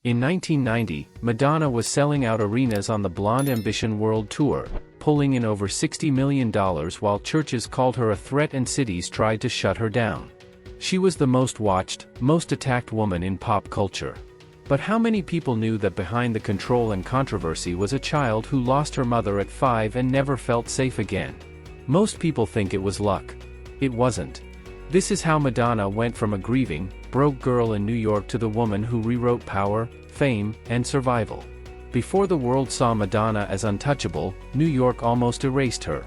In 1990, Madonna was selling out arenas on the Blonde Ambition World Tour, pulling in over $60 million while churches called her a threat and cities tried to shut her down. She was the most watched, most attacked woman in pop culture. But how many people knew that behind the control and controversy was a child who lost her mother at 5 and never felt safe again? Most people think it was luck. It wasn't. This is how Madonna went from a grieving, broke girl in New York to the woman who rewrote power, fame, and survival. Before the world saw Madonna as untouchable, New York almost erased her.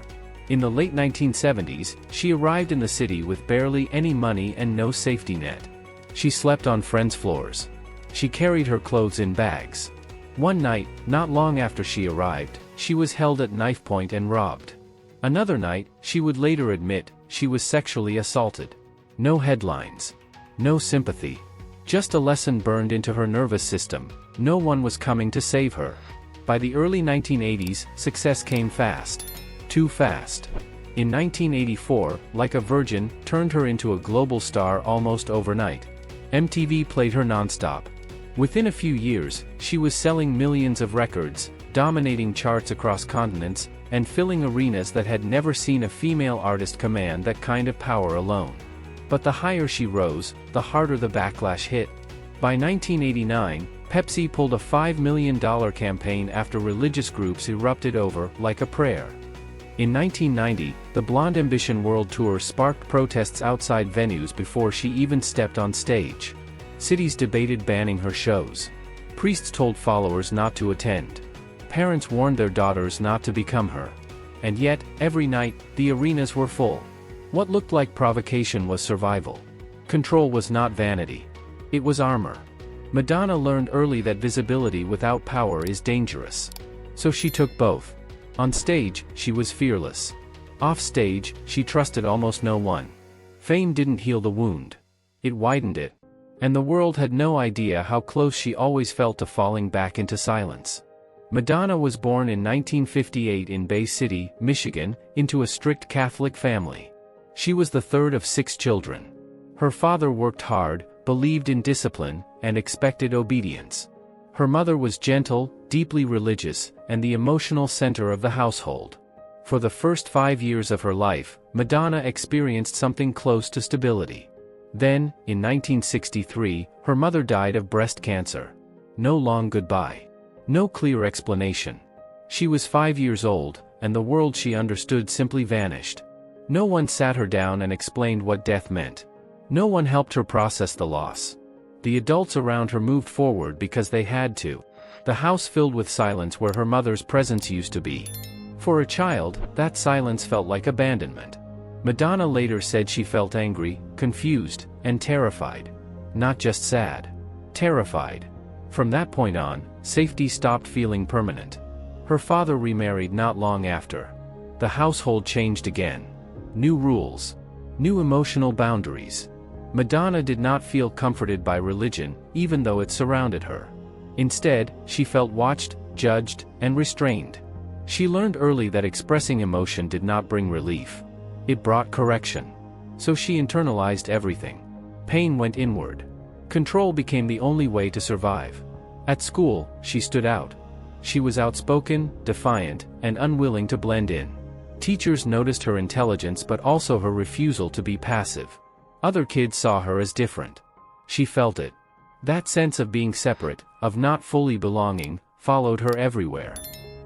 In the late 1970s, she arrived in the city with barely any money and no safety net. She slept on friends' floors. She carried her clothes in bags. One night, not long after she arrived, she was held at knife point and robbed. Another night, she would later admit, she was sexually assaulted. No headlines. No sympathy. Just a lesson burned into her nervous system. No one was coming to save her. By the early 1980s, success came fast. Too fast. In 1984, Like a Virgin turned her into a global star almost overnight. MTV played her nonstop. Within a few years, she was selling millions of records, dominating charts across continents, and filling arenas that had never seen a female artist command that kind of power alone. But the higher she rose, the harder the backlash hit. By 1989, Pepsi pulled a $5 million campaign after religious groups erupted over Like a Prayer. In 1990, the Blonde Ambition World Tour sparked protests outside venues before she even stepped on stage. Cities debated banning her shows. Priests told followers not to attend. Parents warned their daughters not to become her. And yet, every night, the arenas were full. What looked like provocation was survival. Control was not vanity. It was armor. Madonna learned early that visibility without power is dangerous. So she took both. On stage, she was fearless. Off stage, she trusted almost no one. Fame didn't heal the wound. It widened it. And the world had no idea how close she always felt to falling back into silence. Madonna was born in 1958 in Bay City, Michigan, into a strict Catholic family. She was the third of 6 children. Her father worked hard, believed in discipline, and expected obedience. Her mother was gentle, deeply religious, and the emotional center of the household. For the first 5 years of her life, Madonna experienced something close to stability. Then, in 1963, her mother died of breast cancer. No long goodbye. No clear explanation. She was 5 years old, and the world she understood simply vanished. No one sat her down and explained what death meant. No one helped her process the loss. The adults around her moved forward because they had to. The house filled with silence where her mother's presence used to be. For a child, that silence felt like abandonment. Madonna later said she felt angry, confused, and terrified. Not just sad. Terrified. From that point on, safety stopped feeling permanent. Her father remarried not long after. The household changed again. New rules. New emotional boundaries. Madonna did not feel comforted by religion, even though it surrounded her. Instead, she felt watched, judged, and restrained. She learned early that expressing emotion did not bring relief. It brought correction. So she internalized everything. Pain went inward. Control became the only way to survive. At school, she stood out. She was outspoken, defiant, and unwilling to blend in. Teachers noticed her intelligence but also her refusal to be passive. Other kids saw her as different. She felt it. That sense of being separate, of not fully belonging, followed her everywhere.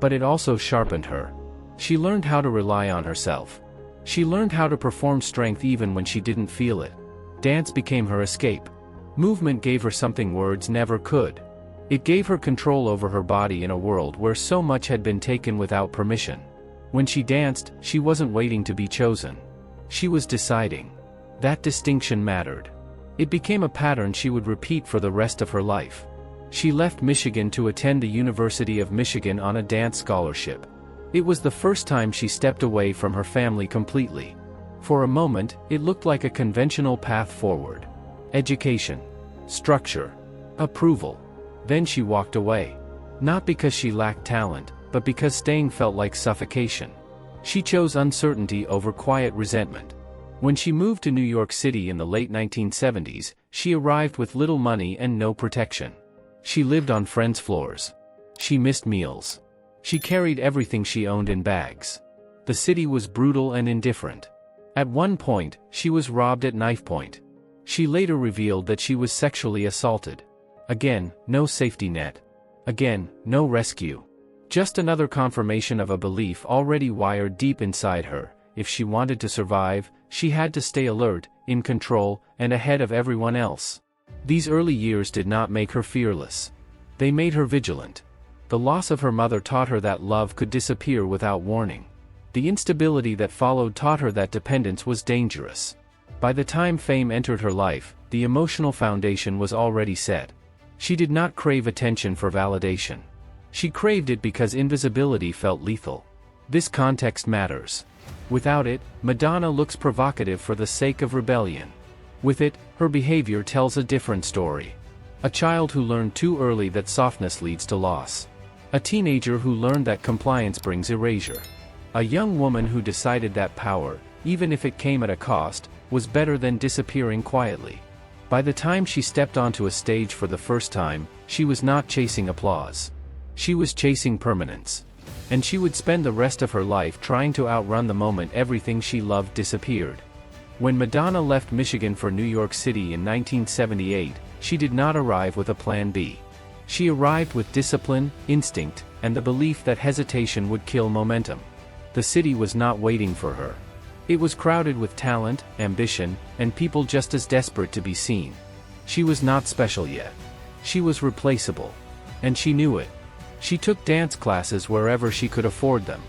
But it also sharpened her. She learned how to rely on herself. She learned how to perform strength even when she didn't feel it. Dance became her escape. Movement gave her something words never could. It gave her control over her body in a world where so much had been taken without permission. When she danced, she wasn't waiting to be chosen. She was deciding. That distinction mattered. It became a pattern she would repeat for the rest of her life. She left Michigan to attend the University of Michigan on a dance scholarship. It was the first time she stepped away from her family completely. For a moment, it looked like a conventional path forward. Education. Structure. Approval. Then she walked away. Not because she lacked talent, but because staying felt like suffocation. She chose uncertainty over quiet resentment. When she moved to New York City in the late 1970s, she arrived with little money and no protection. She lived on friends' floors. She missed meals. She carried everything she owned in bags. The city was brutal and indifferent. At one point, she was robbed at knife point. She later revealed that she was sexually assaulted. Again, no safety net. Again, no rescue. Just another confirmation of a belief already wired deep inside her: if she wanted to survive, she had to stay alert, in control, and ahead of everyone else. These early years did not make her fearless. They made her vigilant. The loss of her mother taught her that love could disappear without warning. The instability that followed taught her that dependence was dangerous. By the time fame entered her life, the emotional foundation was already set. She did not crave attention for validation. She craved it because invisibility felt lethal. This context matters. Without it, Madonna looks provocative for the sake of rebellion. With it, her behavior tells a different story. A child who learned too early that softness leads to loss. A teenager who learned that compliance brings erasure. A young woman who decided that power, even if it came at a cost, was better than disappearing quietly. By the time she stepped onto a stage for the first time, she was not chasing applause. She was chasing permanence. And she would spend the rest of her life trying to outrun the moment everything she loved disappeared. When Madonna left Michigan for New York City in 1978, she did not arrive with a plan B. She arrived with discipline, instinct, and the belief that hesitation would kill momentum. The city was not waiting for her. It was crowded with talent, ambition, and people just as desperate to be seen. She was not special yet. She was replaceable. And she knew it. She took dance classes wherever she could afford them.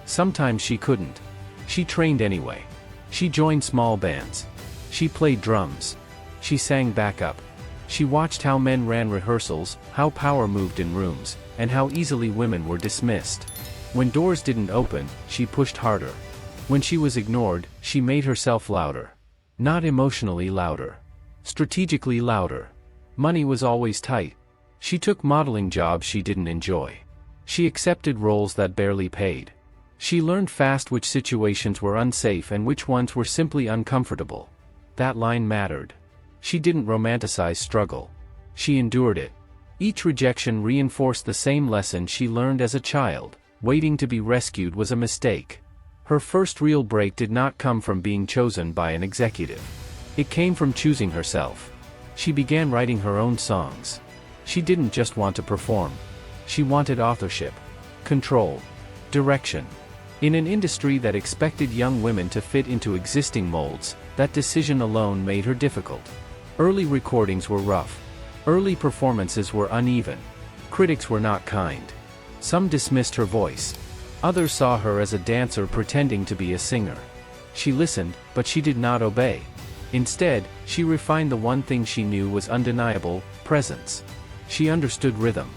Sometimes she couldn't. She trained anyway. She joined small bands. She played drums. She sang backup. She watched how men ran rehearsals, how power moved in rooms, and how easily women were dismissed. When doors didn't open, she pushed harder. When she was ignored, she made herself louder. Not emotionally louder. Strategically louder. Money was always tight. She took modeling jobs she didn't enjoy. She accepted roles that barely paid. She learned fast which situations were unsafe and which ones were simply uncomfortable. That line mattered. She didn't romanticize struggle. She endured it. Each rejection reinforced the same lesson she learned as a child: waiting to be rescued was a mistake. Her first real break did not come from being chosen by an executive. It came from choosing herself. She began writing her own songs. She didn't just want to perform. She wanted authorship, control, direction. In an industry that expected young women to fit into existing molds, that decision alone made her difficult. Early recordings were rough. Early performances were uneven. Critics were not kind. Some dismissed her voice. Others saw her as a dancer pretending to be a singer. She listened, but she did not obey. Instead, she refined the one thing she knew was undeniable: presence. She understood rhythm.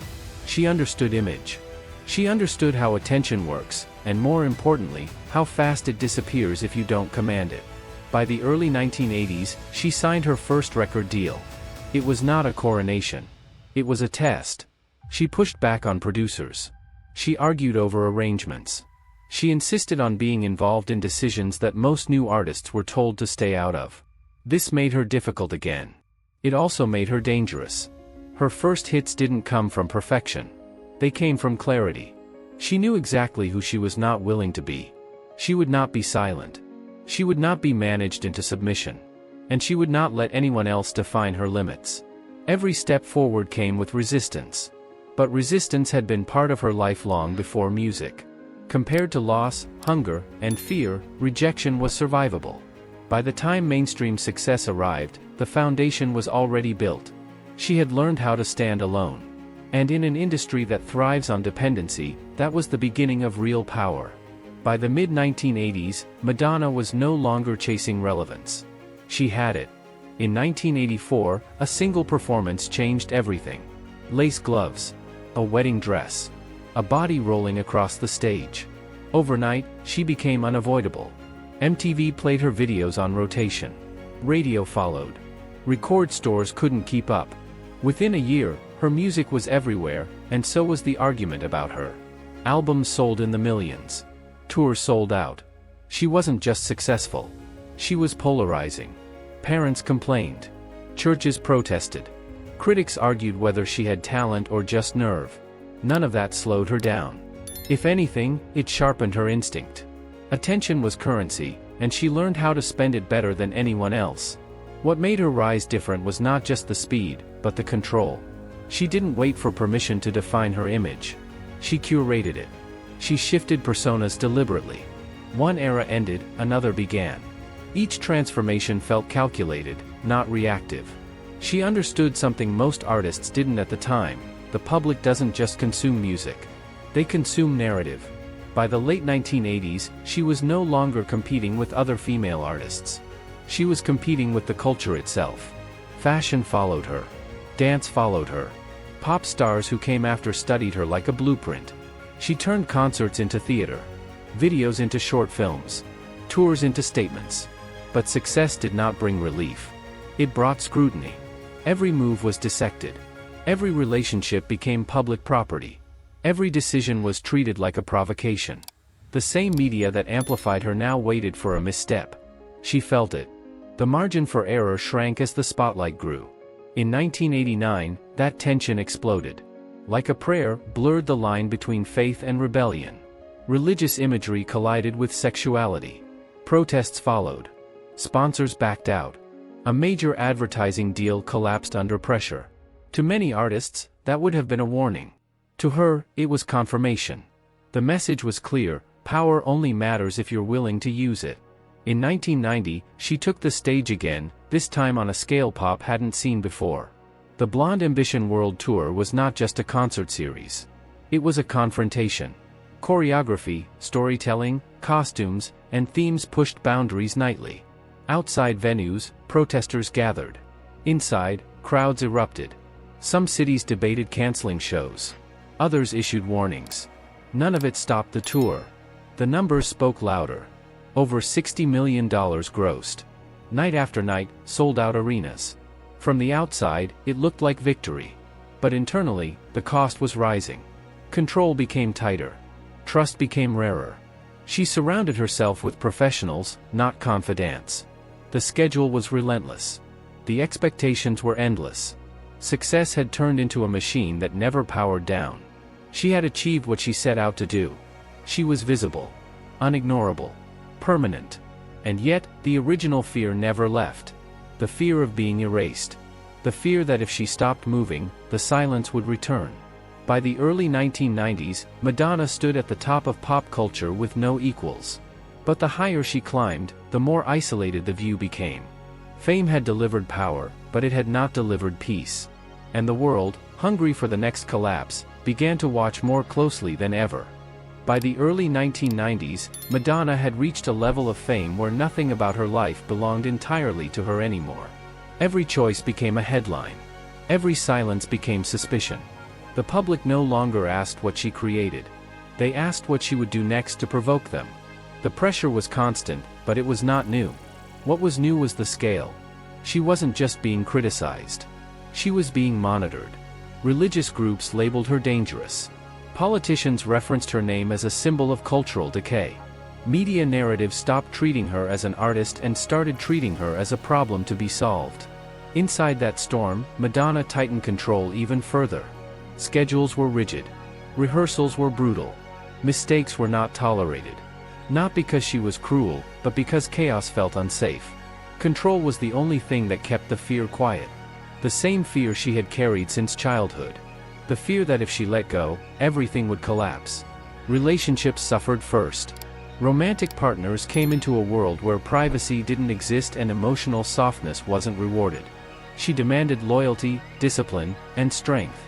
She understood image. She understood how attention works, and more importantly, how fast it disappears if you don't command it. By the early 1980s, she signed her first record deal. It was not a coronation. It was a test. She pushed back on producers. She argued over arrangements. She insisted on being involved in decisions that most new artists were told to stay out of. This made her difficult again. It also made her dangerous. Her first hits didn't come from perfection. They came from clarity. She knew exactly who she was not willing to be. She would not be silent. She would not be managed into submission. And she would not let anyone else define her limits. Every step forward came with resistance. But resistance had been part of her life long before music. Compared to loss, hunger, and fear, rejection was survivable. By the time mainstream success arrived, the foundation was already built. She had learned how to stand alone. And in an industry that thrives on dependency, that was the beginning of real power. By the mid-1980s, Madonna was no longer chasing relevance. She had it. In 1984, a single performance changed everything. Lace gloves. A wedding dress. A body rolling across the stage. Overnight, she became unavoidable. MTV played her videos on rotation. Radio followed. Record stores couldn't keep up. Within a year, her music was everywhere, and so was the argument about her. Albums sold in the millions. Tours sold out. She wasn't just successful. She was polarizing. Parents complained. Churches protested. Critics argued whether she had talent or just nerve. None of that slowed her down. If anything, it sharpened her instinct. Attention was currency, and she learned how to spend it better than anyone else. What made her rise different was not just the speed, but the control. She didn't wait for permission to define her image. She curated it. She shifted personas deliberately. One era ended, another began. Each transformation felt calculated, not reactive. She understood something most artists didn't at the time: the public doesn't just consume music. They consume narrative. By the late 1980s, she was no longer competing with other female artists. She was competing with the culture itself. Fashion followed her. Dance followed her. Pop stars who came after studied her like a blueprint. She turned concerts into theater, videos into short films, tours into statements. But success did not bring relief. It brought scrutiny. Every move was dissected. Every relationship became public property. Every decision was treated like a provocation. The same media that amplified her now waited for a misstep. She felt it. The margin for error shrank as the spotlight grew. In 1989, that tension exploded. Like a prayer, blurred the line between faith and rebellion. Religious imagery collided with sexuality. Protests followed. Sponsors backed out. A major advertising deal collapsed under pressure. To many artists, that would have been a warning. To her, it was confirmation. The message was clear: power only matters if you're willing to use it. In 1990, she took the stage again, this time on a scale pop hadn't seen before. The Blonde Ambition World Tour was not just a concert series. It was a confrontation. Choreography, storytelling, costumes, and themes pushed boundaries nightly. Outside venues, protesters gathered. Inside, crowds erupted. Some cities debated canceling shows. Others issued warnings. None of it stopped the tour. The numbers spoke louder. Over $60 million grossed. Night after night, sold-out arenas. From the outside, it looked like victory. But internally, the cost was rising. Control became tighter. Trust became rarer. She surrounded herself with professionals, not confidants. The schedule was relentless. The expectations were endless. Success had turned into a machine that never powered down. She had achieved what she set out to do. She was visible, unignorable, permanent. And yet, the original fear never left. The fear of being erased. The fear that if she stopped moving, the silence would return. By the early 1990s, Madonna stood at the top of pop culture with no equals. But the higher she climbed, the more isolated the view became. Fame had delivered power, but it had not delivered peace. And the world, hungry for the next collapse, began to watch more closely than ever. By the early 1990s, Madonna had reached a level of fame where nothing about her life belonged entirely to her anymore. Every choice became a headline. Every silence became suspicion. The public no longer asked what she created. They asked what she would do next to provoke them. The pressure was constant, but it was not new. What was new was the scale. She wasn't just being criticized. She was being monitored. Religious groups labeled her dangerous. Politicians referenced her name as a symbol of cultural decay. Media narratives stopped treating her as an artist and started treating her as a problem to be solved. Inside that storm, Madonna tightened control even further. Schedules were rigid. Rehearsals were brutal. Mistakes were not tolerated. Not because she was cruel, but because chaos felt unsafe. Control was the only thing that kept the fear quiet. The same fear she had carried since childhood. The fear that if she let go, everything would collapse. Relationships suffered first. Romantic partners came into a world where privacy didn't exist and emotional softness wasn't rewarded. She demanded loyalty, discipline, and strength.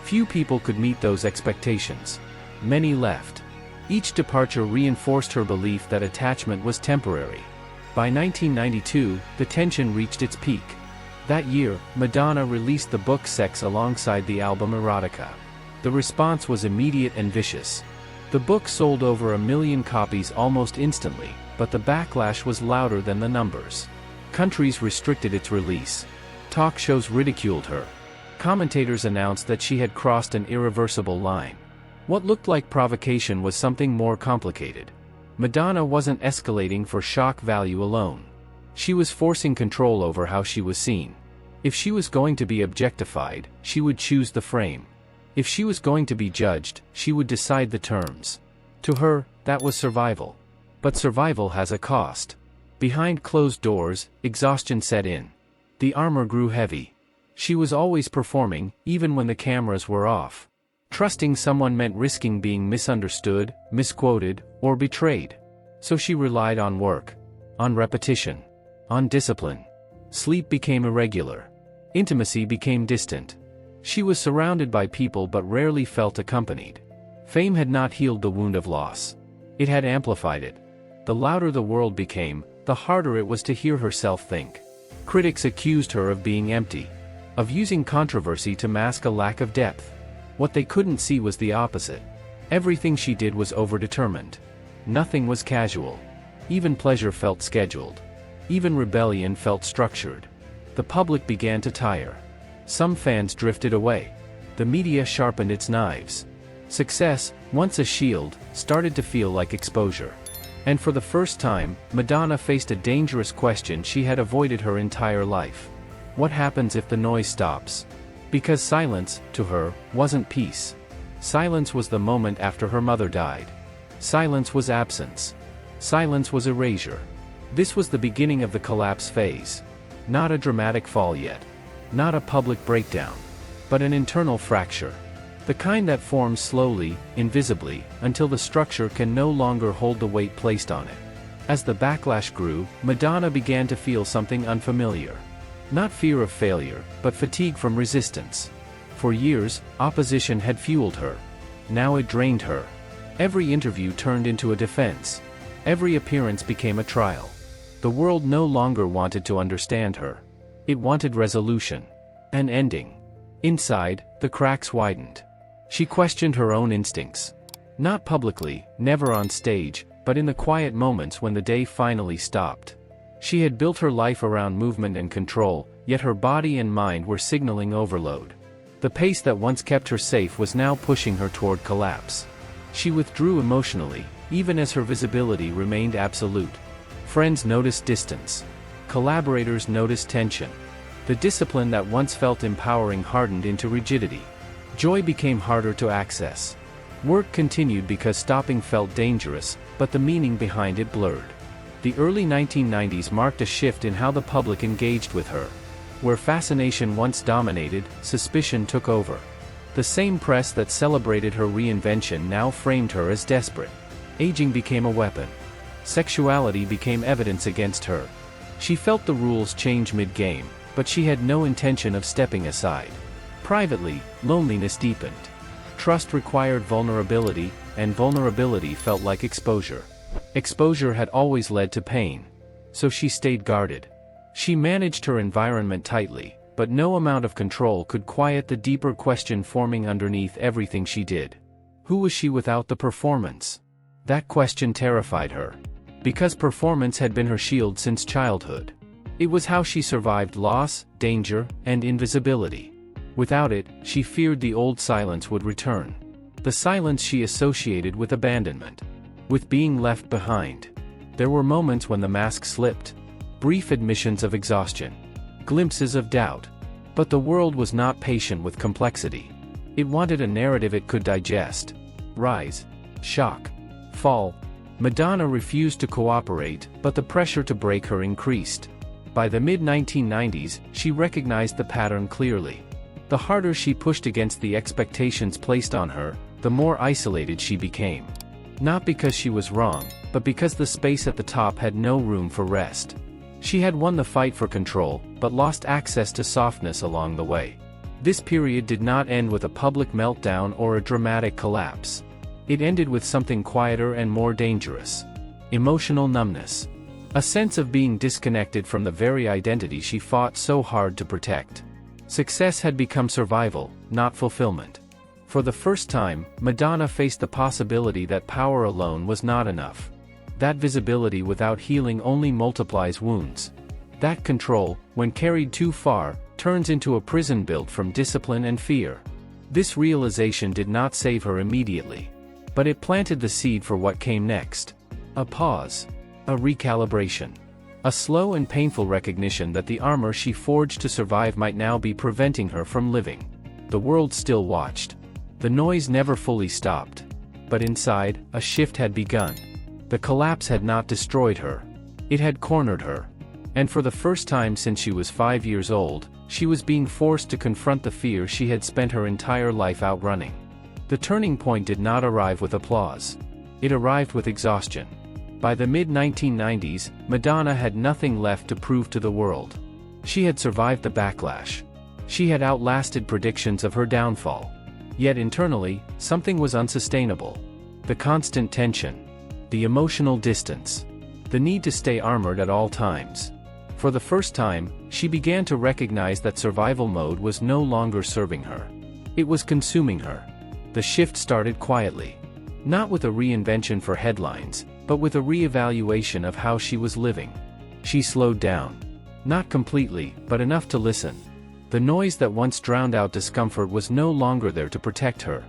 Few people could meet those expectations. Many left. Each departure reinforced her belief that attachment was temporary. By 1992, the tension reached its peak. That year, Madonna released the book Sex alongside the album Erotica. The response was immediate and vicious. The book sold over 1 million copies almost instantly, but the backlash was louder than the numbers. Countries restricted its release. Talk shows ridiculed her. Commentators announced that she had crossed an irreversible line. What looked like provocation was something more complicated. Madonna wasn't escalating for shock value alone. She was forcing control over how she was seen. If she was going to be objectified, she would choose the frame. If she was going to be judged, she would decide the terms. To her, that was survival. But survival has a cost. Behind closed doors, exhaustion set in. The armor grew heavy. She was always performing, even when the cameras were off. Trusting someone meant risking being misunderstood, misquoted, or betrayed. So she relied on work. On repetition. On discipline. Sleep became irregular. Intimacy became distant. She was surrounded by people but rarely felt accompanied. Fame had not healed the wound of loss. It had amplified it. The louder the world became, the harder it was to hear herself think. Critics accused her of being empty. Of using controversy to mask a lack of depth. What they couldn't see was the opposite. Everything she did was overdetermined. Nothing was casual. Even pleasure felt scheduled. Even rebellion felt structured. The public began to tire. Some fans drifted away. The media sharpened its knives. Success, once a shield, started to feel like exposure. And for the first time, Madonna faced a dangerous question she had avoided her entire life. What happens if the noise stops? Because silence, to her, wasn't peace. Silence was the moment after her mother died. Silence was absence. Silence was erasure. This was the beginning of the collapse phase. Not a dramatic fall yet. Not a public breakdown. But an internal fracture. The kind that forms slowly, invisibly, until the structure can no longer hold the weight placed on it. As the backlash grew, Madonna began to feel something unfamiliar. Not fear of failure, but fatigue from resistance. For years, opposition had fueled her. Now it drained her. Every interview turned into a defense. Every appearance became a trial. The world no longer wanted to understand her. It wanted resolution. An ending. Inside, the cracks widened. She questioned her own instincts. Not publicly, never on stage, but in the quiet moments when the day finally stopped. She had built her life around movement and control, yet her body and mind were signaling overload. The pace that once kept her safe was now pushing her toward collapse. She withdrew emotionally, even as her visibility remained absolute. Friends noticed distance. Collaborators noticed tension. The discipline that once felt empowering hardened into rigidity. Joy became harder to access. Work continued because stopping felt dangerous, but the meaning behind it blurred. The early 1990s marked a shift in how the public engaged with her. Where fascination once dominated, suspicion took over. The same press that celebrated her reinvention now framed her as desperate. Aging became a weapon. Sexuality became evidence against her. She felt the rules change mid-game, but she had no intention of stepping aside. Privately, loneliness deepened. Trust required vulnerability, and vulnerability felt like exposure. Exposure had always led to pain. So she stayed guarded. She managed her environment tightly, but no amount of control could quiet the deeper question forming underneath everything she did. Who was she without the performance? That question terrified her. Because performance had been her shield since childhood. It was how she survived loss, danger, and invisibility. Without it, she feared the old silence would return. The silence she associated with abandonment. With being left behind. There were moments when the mask slipped. Brief admissions of exhaustion. Glimpses of doubt. But the world was not patient with complexity. It wanted a narrative it could digest. Rise. Shock. Fall. Madonna refused to cooperate, but the pressure to break her increased. By the mid-1990s, she recognized the pattern clearly. The harder she pushed against the expectations placed on her, the more isolated she became. Not because she was wrong, but because the space at the top had no room for rest. She had won the fight for control, but lost access to softness along the way. This period did not end with a public meltdown or a dramatic collapse. It ended with something quieter and more dangerous. Emotional numbness. A sense of being disconnected from the very identity she fought so hard to protect. Success had become survival, not fulfillment. For the first time, Madonna faced the possibility that power alone was not enough. That visibility without healing only multiplies wounds. That control, when carried too far, turns into a prison built from discipline and fear. This realization did not save her immediately. But it planted the seed for what came next. A pause. A recalibration. A slow and painful recognition that the armor she forged to survive might now be preventing her from living. The world still watched. The noise never fully stopped. But inside, a shift had begun. The collapse had not destroyed her. It had cornered her. And for the first time since she was 5 years old, she was being forced to confront the fear she had spent her entire life outrunning. The turning point did not arrive with applause. It arrived with exhaustion. By the mid-1990s, Madonna had nothing left to prove to the world. She had survived the backlash. She had outlasted predictions of her downfall. Yet internally, something was unsustainable. The constant tension. The emotional distance. The need to stay armored at all times. For the first time, she began to recognize that survival mode was no longer serving her. It was consuming her. The shift started quietly. Not with a reinvention for headlines, but with a re-evaluation of how she was living. She slowed down. Not completely, but enough to listen. The noise that once drowned out discomfort was no longer there to protect her.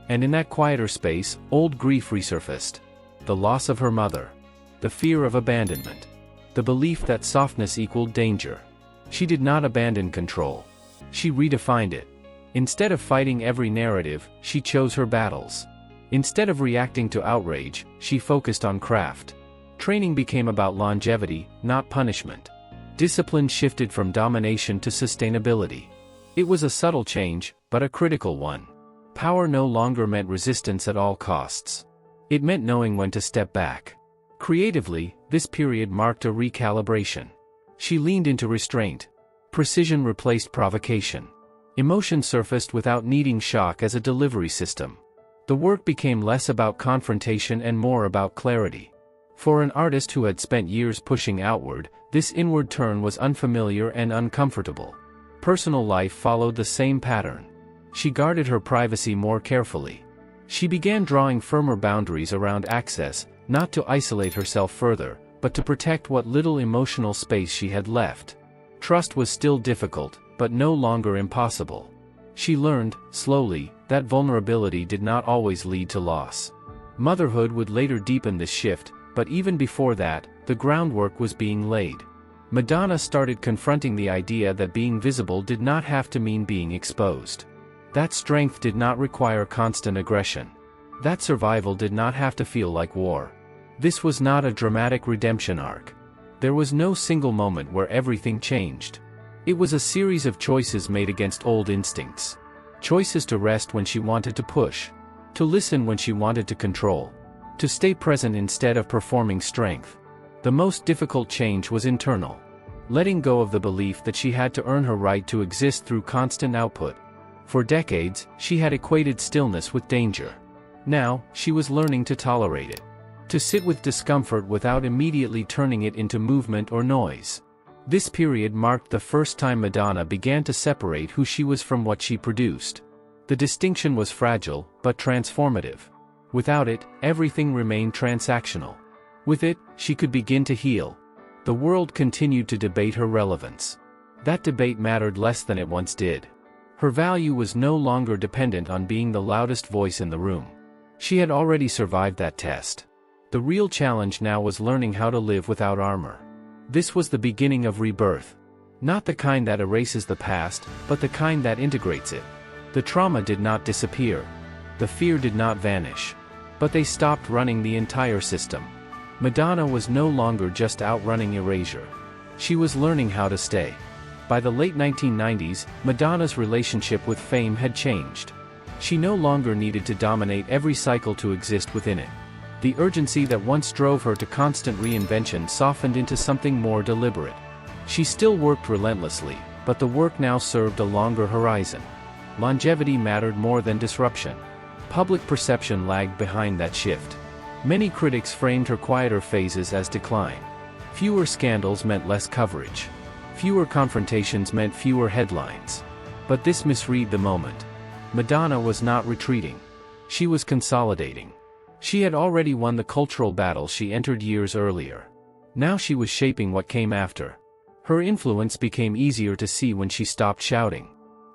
And in that quieter space, old grief resurfaced. The loss of her mother. The fear of abandonment. The belief that softness equaled danger. She did not abandon control. She redefined it. Instead of fighting every narrative, she chose her battles. Instead of reacting to outrage, she focused on craft. Training became about longevity, not punishment. Discipline shifted from domination to sustainability. It was a subtle change, but a critical one. Power no longer meant resistance at all costs. It meant knowing when to step back. Creatively, this period marked a recalibration. She leaned into restraint. Precision replaced provocation. Emotion surfaced without needing shock as a delivery system. The work became less about confrontation and more about clarity. For an artist who had spent years pushing outward, this inward turn was unfamiliar and uncomfortable. Personal life followed the same pattern. She guarded her privacy more carefully. She began drawing firmer boundaries around access, not to isolate herself further, but to protect what little emotional space she had left. Trust was still difficult, but no longer impossible. She learned, slowly, that vulnerability did not always lead to loss. Motherhood would later deepen this shift, but even before that, the groundwork was being laid. Madonna started confronting the idea that being visible did not have to mean being exposed. That strength did not require constant aggression. That survival did not have to feel like war. This was not a dramatic redemption arc. There was no single moment where everything changed. It was a series of choices made against old instincts. Choices to rest when she wanted to push. To listen when she wanted to control. To stay present instead of performing strength. The most difficult change was internal. Letting go of the belief that she had to earn her right to exist through constant output. For decades, she had equated stillness with danger. Now, she was learning to tolerate it. To sit with discomfort without immediately turning it into movement or noise. This period marked the first time Madonna began to separate who she was from what she produced. The distinction was fragile, but transformative. Without it, everything remained transactional. With it, she could begin to heal. The world continued to debate her relevance. That debate mattered less than it once did. Her value was no longer dependent on being the loudest voice in the room. She had already survived that test. The real challenge now was learning how to live without armor. This was the beginning of rebirth. Not the kind that erases the past, but the kind that integrates it. The trauma did not disappear. The fear did not vanish. But they stopped running the entire system. Madonna was no longer just outrunning erasure. She was learning how to stay. By the late 1990s, Madonna's relationship with fame had changed. She no longer needed to dominate every cycle to exist within it. The urgency that once drove her to constant reinvention softened into something more deliberate. She still worked relentlessly, but the work now served a longer horizon. Longevity mattered more than disruption. Public perception lagged behind that shift. Many critics framed her quieter phases as decline. Fewer scandals meant less coverage. Fewer confrontations meant fewer headlines. But this misread the moment. Madonna was not retreating. She was consolidating. She had already won the cultural battle she entered years earlier. Now she was shaping what came after. Her influence became easier to see when she stopped shouting.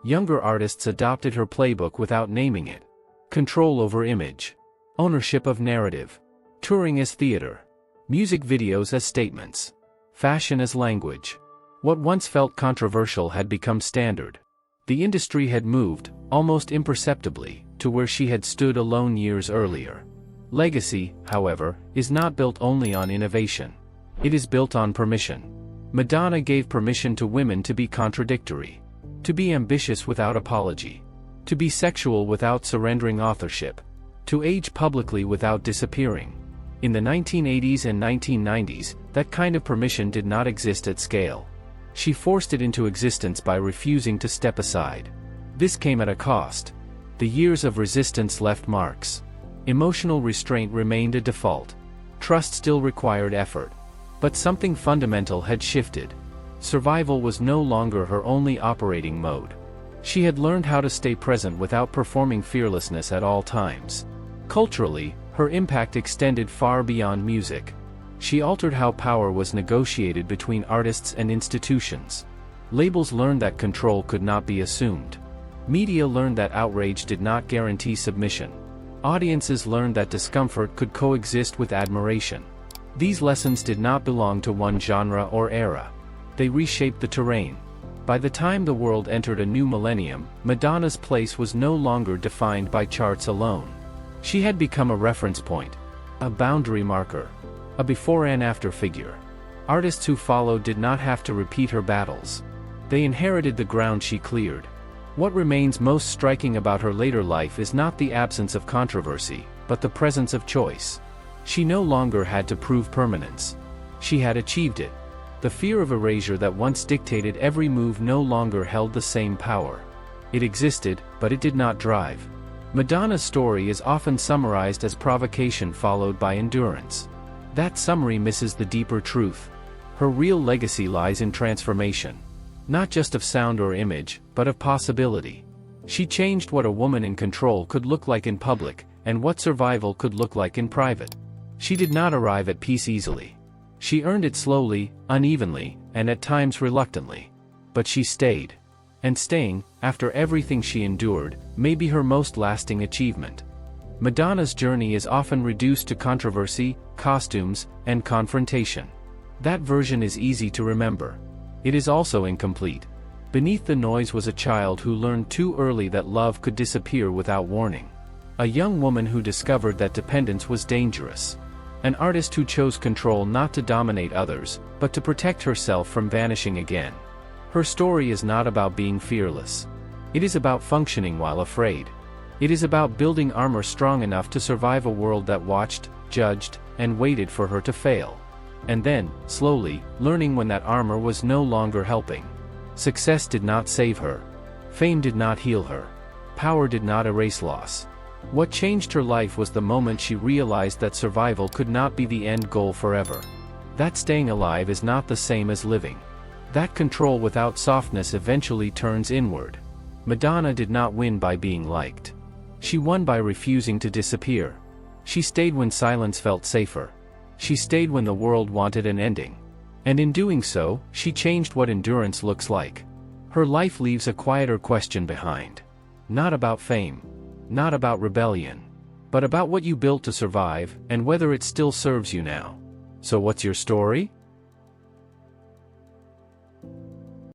Younger artists adopted her playbook without naming it. Control over image. Ownership of narrative. Touring as theater. Music videos as statements. Fashion as language. What once felt controversial had become standard. The industry had moved, almost imperceptibly, to where she had stood alone years earlier. Legacy, however, is not built only on innovation. It is built on permission. Madonna gave permission to women to be contradictory. To be ambitious without apology. To be sexual without surrendering authorship. To age publicly without disappearing. In the 1980s and 1990s, that kind of permission did not exist at scale. She forced it into existence by refusing to step aside. This came at a cost. The years of resistance left marks. Emotional restraint remained a default. Trust still required effort. But something fundamental had shifted. Survival was no longer her only operating mode. She had learned how to stay present without performing fearlessness at all times. Culturally, her impact extended far beyond music. She altered how power was negotiated between artists and institutions. Labels learned that control could not be assumed. Media learned that outrage did not guarantee submission. Audiences learned that discomfort could coexist with admiration. These lessons did not belong to one genre or era. They reshaped the terrain. By the time the world entered a new millennium, Madonna's place was no longer defined by charts alone. She had become a reference point, a boundary marker, a before and after figure. Artists who followed did not have to repeat her battles. They inherited the ground she cleared. What remains most striking about her later life is not the absence of controversy, but the presence of choice. She no longer had to prove permanence. She had achieved it. The fear of erasure that once dictated every move no longer held the same power. It existed, but it did not drive. Madonna's story is often summarized as provocation followed by endurance. That summary misses the deeper truth. Her real legacy lies in transformation. Not just of sound or image, but of possibility. She changed what a woman in control could look like in public, and what survival could look like in private. She did not arrive at peace easily. She earned it slowly, unevenly, and at times reluctantly. But she stayed. And staying, after everything she endured, may be her most lasting achievement. Madonna's journey is often reduced to controversy, costumes, and confrontation. That version is easy to remember. It is also incomplete. Beneath the noise was a child who learned too early that love could disappear without warning. A young woman who discovered that dependence was dangerous. An artist who chose control not to dominate others, but to protect herself from vanishing again. Her story is not about being fearless. It is about functioning while afraid. It is about building armor strong enough to survive a world that watched, judged, and waited for her to fail. And then, slowly, learning when that armor was no longer helping. Success did not save her. Fame did not heal her. Power did not erase loss. What changed her life was the moment she realized that survival could not be the end goal forever. That staying alive is not the same as living. That control without softness eventually turns inward. Madonna did not win by being liked. She won by refusing to disappear. She stayed when silence felt safer. She stayed when the world wanted an ending. And in doing so, she changed what endurance looks like. Her life leaves a quieter question behind. Not about fame. Not about rebellion. But about what you built to survive, and whether it still serves you now. So what's your story?